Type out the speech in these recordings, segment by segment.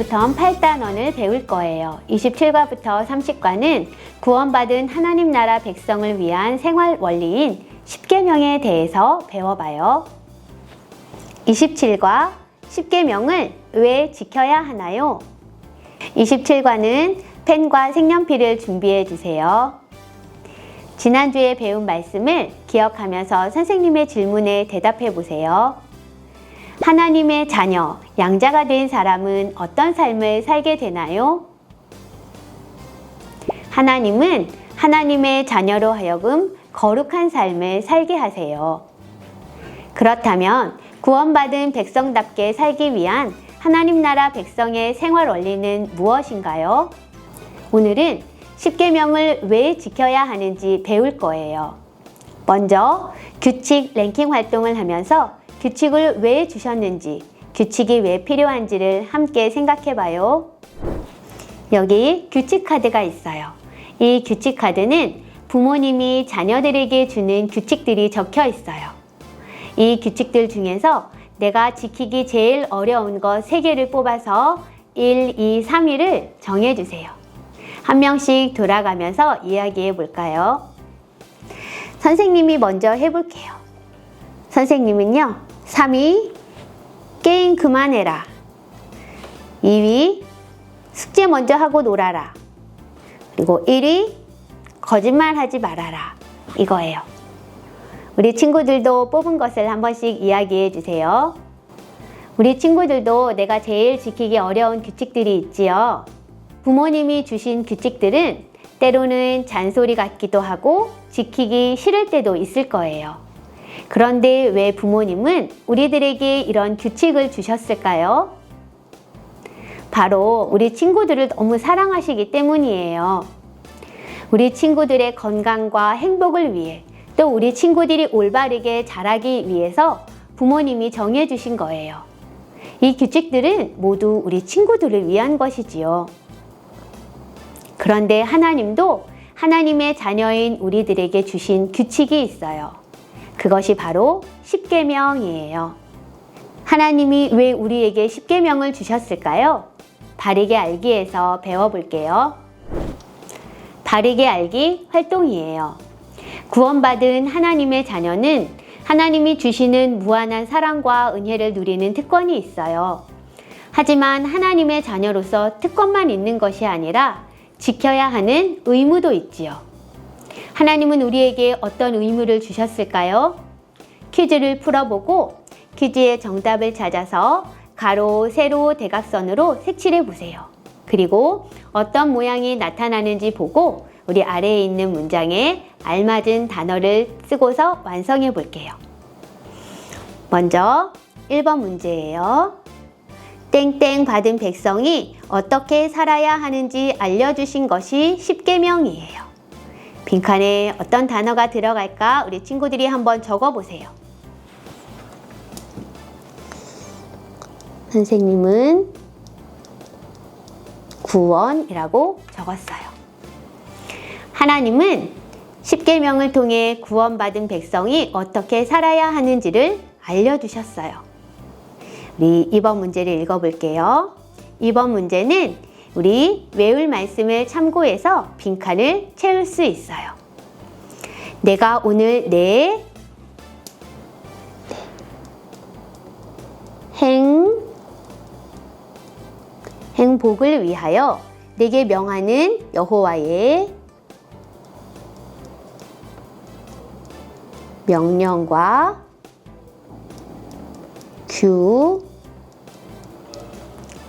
오늘부터 8단원을 배울 거예요. 27과부터 30과는 구원받은 하나님 나라 백성을 위한 생활 원리인 10계명에 대해서 배워봐요. 27과 10계명을 왜 지켜야 하나요? 27과는 펜과 색연필을 준비해 주세요. 지난주에 배운 말씀을 기억하면서 선생님의 질문에 대답해 보세요. 하나님의 자녀, 양자가 된 사람은 어떤 삶을 살게 되나요? 하나님은 하나님의 자녀로 하여금 거룩한 삶을 살게 하세요. 그렇다면 구원받은 백성답게 살기 위한 하나님 나라 백성의 생활 원리는 무엇인가요? 오늘은 10계명을 왜 지켜야 하는지 배울 거예요. 먼저 규칙 랭킹 활동을 하면서 규칙을 왜 주셨는지, 규칙이 왜 필요한지를 함께 생각해 봐요. 여기 규칙 카드가 있어요. 이 규칙 카드는 부모님이 자녀들에게 주는 규칙들이 적혀 있어요. 이 규칙들 중에서 내가 지키기 제일 어려운 것 3개를 뽑아서 1, 2, 3위를 정해주세요. 한 명씩 돌아가면서 이야기해 볼까요? 선생님이 먼저 해볼게요. 선생님은요, 3위, 게임 그만해라. 2위, 숙제 먼저 하고 놀아라. 그리고 1위, 거짓말 하지 말아라. 이거예요. 우리 친구들도 뽑은 것을 한 번씩 이야기해 주세요. 우리 친구들도 내가 제일 지키기 어려운 규칙들이 있지요. 부모님이 주신 규칙들은 때로는 잔소리 같기도 하고 지키기 싫을 때도 있을 거예요. 그런데 왜 부모님은 우리들에게 이런 규칙을 주셨을까요? 바로 우리 친구들을 너무 사랑하시기 때문이에요. 우리 친구들의 건강과 행복을 위해, 또 우리 친구들이 올바르게 자라기 위해서 부모님이 정해주신 거예요. 이 규칙들은 모두 우리 친구들을 위한 것이지요. 그런데 하나님도 하나님의 자녀인 우리들에게 주신 규칙이 있어요. 그것이 바로 10계명이에요. 하나님이 왜 우리에게 10계명을 주셨을까요? 바르게 알기에서 배워볼게요. 바르게 알기 활동이에요. 구원받은 하나님의 자녀는 하나님이 주시는 무한한 사랑과 은혜를 누리는 특권이 있어요. 하지만 하나님의 자녀로서 특권만 있는 것이 아니라 지켜야 하는 의무도 있지요. 하나님은 우리에게 어떤 의무를 주셨을까요? 퀴즈를 풀어보고 퀴즈의 정답을 찾아서 가로, 세로, 대각선으로 색칠해 보세요. 그리고 어떤 모양이 나타나는지 보고 우리 아래에 있는 문장에 알맞은 단어를 쓰고서 완성해 볼게요. 먼저 1번 문제예요. 땡땡 받은 백성이 어떻게 살아야 하는지 알려주신 것이 10계명이에요. 빈칸에 어떤 단어가 들어갈까 우리 친구들이 한번 적어보세요. 선생님은 구원이라고 적었어요. 하나님은 10계명을 통해 구원받은 백성이 어떻게 살아야 하는지를 알려주셨어요. 우리 2번 문제를 읽어볼게요. 2번 문제는 우리 외울 말씀을 참고해서 빈칸을 채울 수 있어요. 내가 오늘 내 행복을 위하여 내게 명하는 여호와의 명령과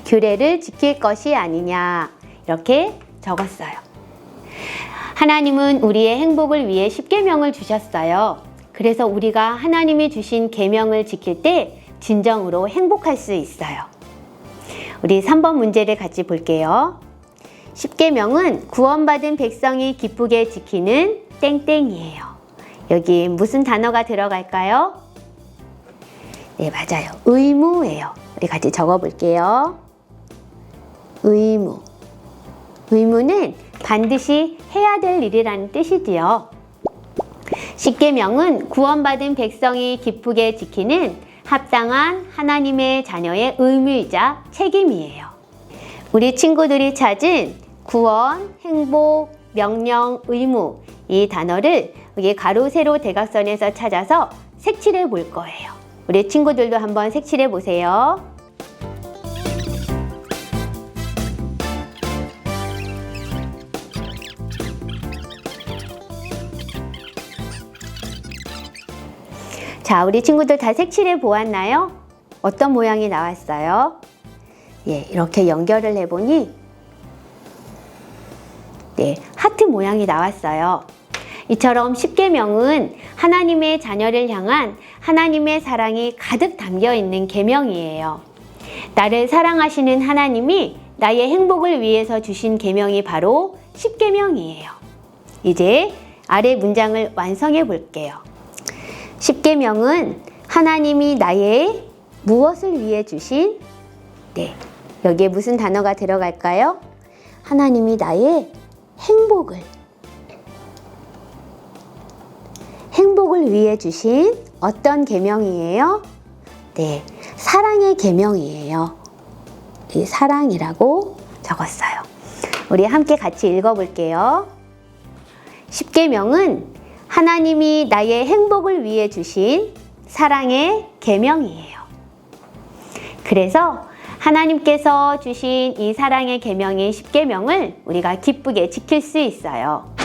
규례를 지킬 것이 아니냐, 이렇게 적었어요. 하나님은 우리의 행복을 위해 10계명을 주셨어요. 그래서 우리가 하나님이 주신 계명을 지킬 때 진정으로 행복할 수 있어요. 우리 3번 문제를 같이 볼게요. 10계명은 구원받은 백성이 기쁘게 지키는 땡땡이에요. 여기 무슨 단어가 들어갈까요? 네, 맞아요. 의무예요. 우리 같이 적어볼게요. 의무. 의무는 반드시 해야 될 일이라는 뜻이지요. 10계명은 구원받은 백성이 기쁘게 지키는 합당한 하나님의 자녀의 의무이자 책임이에요. 우리 친구들이 찾은 구원, 행복, 명령, 의무 이 단어를 여기 가로, 세로, 대각선에서 찾아서 색칠해 볼 거예요. 우리 친구들도 한번 색칠해 보세요. 자, 우리 친구들 다 색칠해 보았나요? 어떤 모양이 나왔어요? 예, 이렇게 연결을 해보니 네, 하트 모양이 나왔어요. 이처럼 십계명은 하나님의 자녀를 향한 하나님의 사랑이 가득 담겨 있는 계명이에요. 나를 사랑하시는 하나님이 나의 행복을 위해서 주신 계명이 바로 십계명이에요. 이제 아래 문장을 완성해 볼게요. 십계명은 하나님이 나의 무엇을 위해 주신 네, 여기에 무슨 단어가 들어갈까요? 하나님이 나의 행복을 위해 주신 어떤 계명이에요? 네, 사랑의 계명이에요. 이 사랑이라고 적었어요. 우리 함께 같이 읽어볼게요. 십계명은 하나님이 나의 행복을 위해 주신 사랑의 계명이에요. 그래서 하나님께서 주신 이 사랑의 계명인 십계명을 우리가 기쁘게 지킬 수 있어요.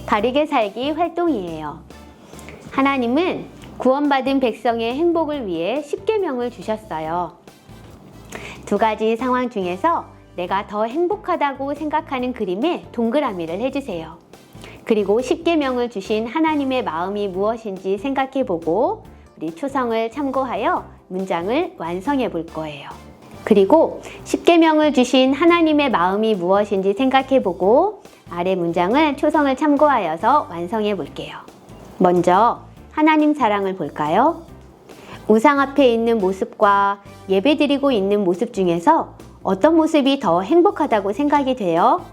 바르게 살기 활동이에요. 하나님은 구원받은 백성의 행복을 위해 십계명을 주셨어요. 두 가지 상황 중에서 내가 더 행복하다고 생각하는 그림에 동그라미를 해주세요. 그리고 십계명을 주신 하나님의 마음이 무엇인지 생각해보고 우리 초성을 참고하여 문장을 완성해 볼 거예요. 그리고 십계명을 주신 하나님의 마음이 무엇인지 생각해보고 아래 문장을 초성을 참고하여서 완성해 볼게요. 먼저 하나님 사랑을 볼까요? 우상 앞에 있는 모습과 예배드리고 있는 모습 중에서 어떤 모습이 더 행복하다고 생각이 돼요?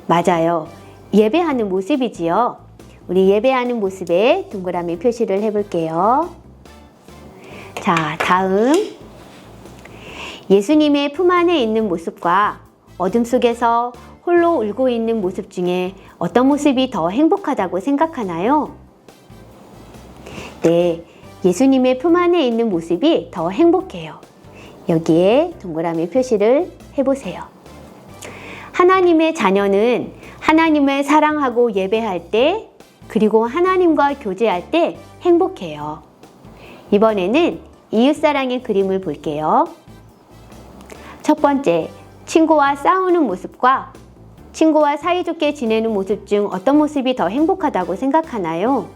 맞아요. 예배하는 모습이지요. 우리 예배하는 모습에 동그라미 표시를 해볼게요. 자, 다음 예수님의 품 안에 있는 모습과 어둠 속에서 홀로 울고 있는 모습 중에 어떤 모습이 더 행복하다고 생각하나요? 네, 예수님의 품 안에 있는 모습이 더 행복해요. 여기에 동그라미 표시를 해보세요. 하나님의 자녀는 하나님을 사랑하고 예배할 때 그리고 하나님과 교제할 때 행복해요. 이번에는 이웃사랑의 그림을 볼게요. 첫 번째, 친구와 싸우는 모습과 친구와 사이좋게 지내는 모습 중 어떤 모습이 더 행복하다고 생각하나요?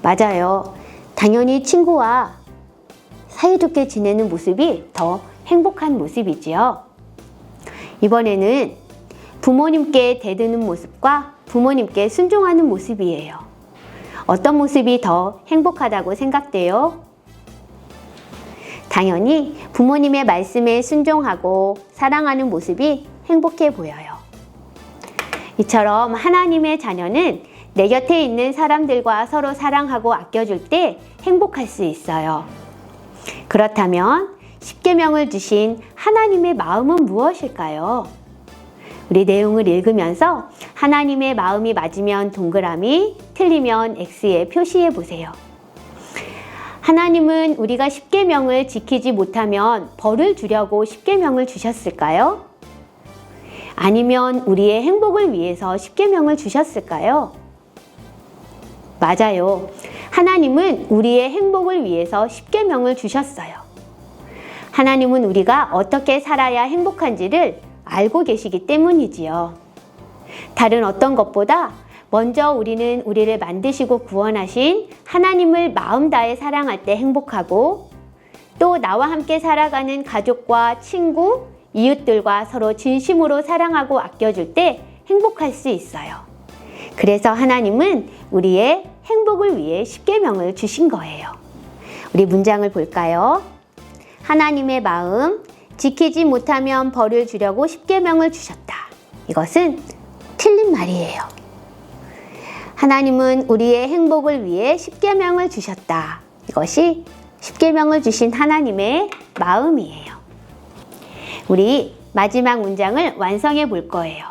맞아요. 당연히 친구와 사이좋게 지내는 모습이 더 행복한 모습이지요. 이번에는 부모님께 대드는 모습과 부모님께 순종하는 모습이에요. 어떤 모습이 더 행복하다고 생각돼요? 당연히 부모님의 말씀에 순종하고 사랑하는 모습이 행복해 보여요. 이처럼 하나님의 자녀는 내 곁에 있는 사람들과 서로 사랑하고 아껴줄 때 행복할 수 있어요. 그렇다면 십계명을 주신 하나님의 마음은 무엇일까요? 우리 내용을 읽으면서 하나님의 마음이 맞으면 동그라미, 틀리면 X에 표시해 보세요. 하나님은 우리가 십계명을 지키지 못하면 벌을 주려고 십계명을 주셨을까요? 아니면 우리의 행복을 위해서 십계명을 주셨을까요? 맞아요. 하나님은 우리의 행복을 위해서 십계명을 주셨어요. 하나님은 우리가 어떻게 살아야 행복한지를 알고 계시기 때문이지요. 다른 어떤 것보다 먼저 우리는 우리를 만드시고 구원하신 하나님을 마음 다해 사랑할 때 행복하고 또 나와 함께 살아가는 가족과 친구, 이웃들과 서로 진심으로 사랑하고 아껴줄 때 행복할 수 있어요. 그래서 하나님은 우리의 행복을 위해 십계명을 주신 거예요. 우리 문장을 볼까요? 하나님의 마음, 지키지 못하면 벌을 주려고 십계명을 주셨다. 이것은 틀린 말이에요. 하나님은 우리의 행복을 위해 십계명을 주셨다. 이것이 십계명을 주신 하나님의 마음이에요. 우리 마지막 문장을 완성해 볼 거예요.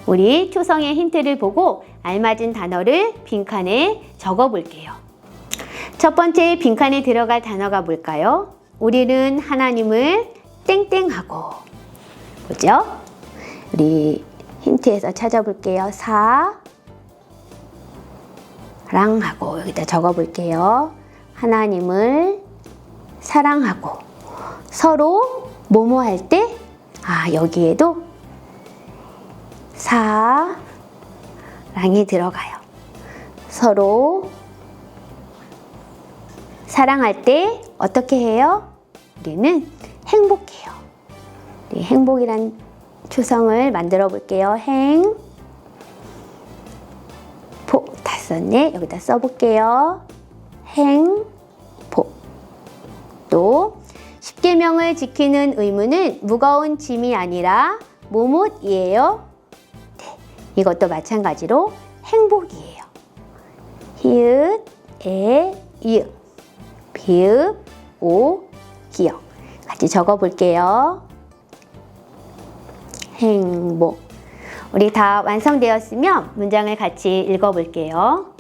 우리 초성의 힌트를 보고 알맞은 단어를 빈칸에 적어 볼게요. 첫 번째 빈칸에 들어갈 단어가 뭘까요? 우리는 하나님을 땡땡하고, 뭐죠? 우리 힌트에서 찾아볼게요. 사랑하고, 여기다 적어볼게요. 하나님을 사랑하고, 서로 뭐뭐 할 때, 여기에도 사랑이 들어가요. 서로 사랑할 때 어떻게 해요? 우리는 행복해요. 우리 행복이란 초성을 만들어 볼게요. 다 썼네. 여기다 써볼게요. 행복. 또 10계명을 지키는 의무는 무거운 짐이 아니라 뭐뭇이에요? 네, 이것도 마찬가지로 행복이에요. 히읗, 에, 이윽, 비읍, 오, 기역. 같이 적어볼게요. 행복. 우리 다 완성되었으면 문장을 같이 읽어볼게요.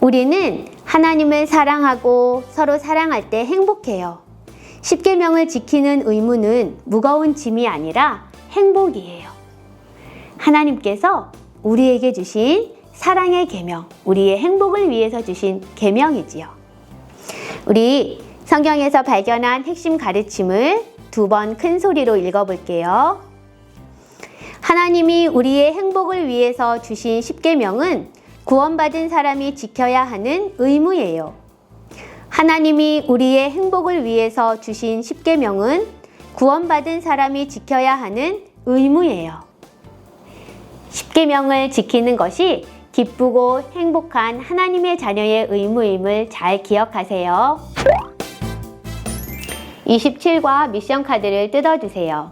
우리는 하나님을 사랑하고 서로 사랑할 때 행복해요. 10계명을 지키는 의무는 무거운 짐이 아니라 행복이에요. 하나님께서 우리에게 주신 사랑의 계명, 우리의 행복을 위해서 주신 계명이지요. 우리 성경에서 발견한 핵심 가르침을 2번 큰 소리로 읽어볼게요. 하나님이 우리의 행복을 위해서 주신 10계명은 구원받은 사람이 지켜야 하는 의무예요. 하나님이 우리의 행복을 위해서 주신 10계명은 구원받은 사람이 지켜야 하는 의무예요. 10계명을 지키는 것이 기쁘고 행복한 하나님의 자녀의 의무임을 잘 기억하세요. 27과 미션 카드를 뜯어주세요.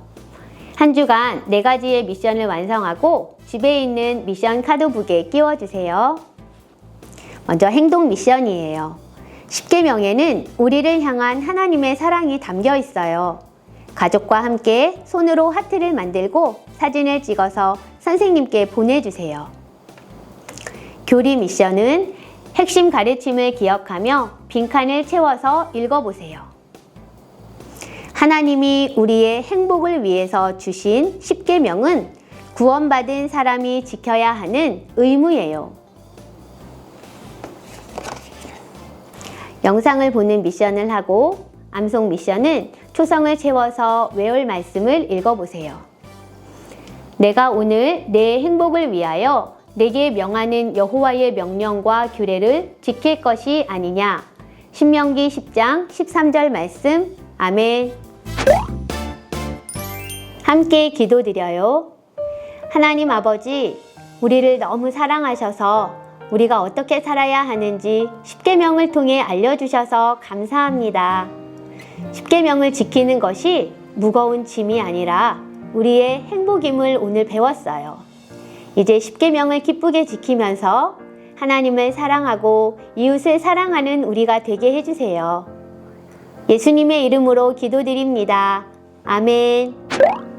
한 주간 4가지의 미션을 완성하고 집에 있는 미션 카드북에 끼워주세요. 먼저 행동 미션이에요. 10계명에는 우리를 향한 하나님의 사랑이 담겨 있어요. 가족과 함께 손으로 하트를 만들고 사진을 찍어서 선생님께 보내주세요. 교리 미션은 핵심 가르침을 기억하며 빈칸을 채워서 읽어보세요. 하나님이 우리의 행복을 위해서 주신 10계명은 구원받은 사람이 지켜야 하는 의무예요. 영상을 보는 미션을 하고 암송 미션은 초성을 채워서 외울 말씀을 읽어보세요. 내가 오늘 내 행복을 위하여 내게 명하는 여호와의 명령과 규례를 지킬 것이 아니냐. 신명기 10장 13절 말씀. 아멘. 함께 기도드려요. 하나님 아버지, 우리를 너무 사랑하셔서 우리가 어떻게 살아야 하는지 10계명을 통해 알려주셔서 감사합니다. 10계명을 지키는 것이 무거운 짐이 아니라 우리의 행복임을 오늘 배웠어요. 이제 10계명을 기쁘게 지키면서 하나님을 사랑하고 이웃을 사랑하는 우리가 되게 해주세요. 예수님의 이름으로 기도드립니다. 아멘.